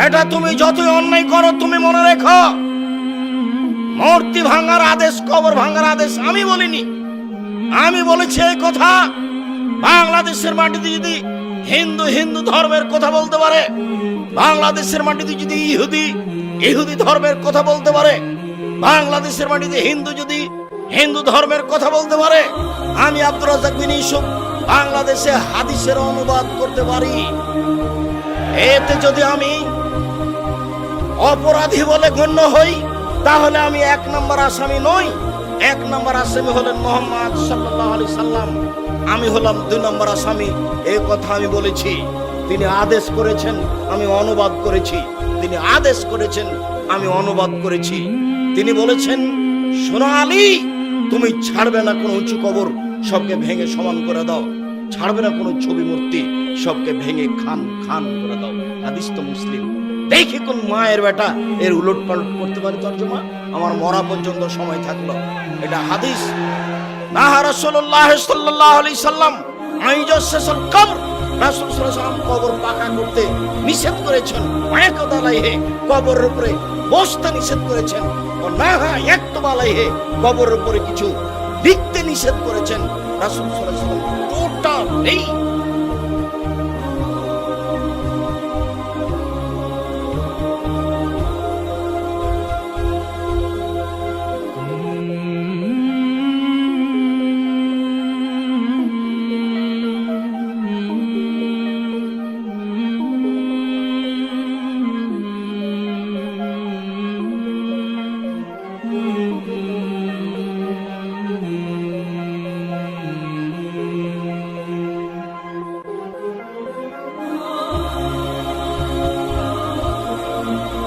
এটা তুমি যতই অন্যায় করো, তুমি মনে রেখো, মূর্তি ভাঙার আদেশ, কবর ভাঙার আদেশ আমি বলিনি। আমি বলেছি এই কথা, বাংলাদেশের মাটিতে যদি হিন্দু হিন্দু ধর্মের কথা বলতে পারে, বাংলাদেশের মাটিতে যদি ইহুদি ইহুদি ধর্মের কথা বলতে পারে, বাংলাদেশের মাটিতে হিন্দু যদি হিন্দু ধর্মের কথা বলতে পারে, আমি আব্দুর রাজ্জাক বিন ইউসুফ বাংলাদেশে হাদিসের অনুবাদ করতে পারি। এতে যদি আমি অপরাধী বলে গণ্য হই, তাহলে আমি 1 নম্বর আসামি নই। 1 নম্বর আসামি হলেন মুহাম্মদ সাল্লাল্লাহু আলাইহি সাল্লাম, আমি হলাম 2 নম্বর আসামি। এই কথা আমি বলেছি। তিনি আদেশ করেছেন, আমি অনুবাদ করেছি। তিনি আদেশ করেছেন, আমি অনুবাদ করেছি। তিনি বলেছেন, শোনো আলী, তুমি ছাড়বে না কোনো উঁচু কবর, সবকে ভেঙে সমান করে দাও। ছাড়বে না কোনো ছবি মূর্তি, সবকে ভেঙে খান খান করে দাও। হাদিস তো মুসলিম। দেখি কোন মায়ের বেটা এর উলট পালট করতে পারে তর্জমা। আমার মরা পর্যন্ত সময় থাকলো। এটা হাদিস। নাহা রাসূলুল্লাহ সাল্লাল্লাহু আলাইহি সাল্লাম আইজাসসাল কবর, রাসূল সাল্লাল্লাহু আলাইহি সাল্লাম কবর পাকা করতে নিষেধ করেছেন। ওয়াকাদালাইহি, কবরের উপরে বসতে নিষেধ করেছেন। ও নাহা ইয়াকতুবালাইহি, কবরের উপরে কিছু লিখতে নিষেধ করেছেন। রাসূল সাল্লাল্লাহু আলাইহি সাল্লাম টোটাল এই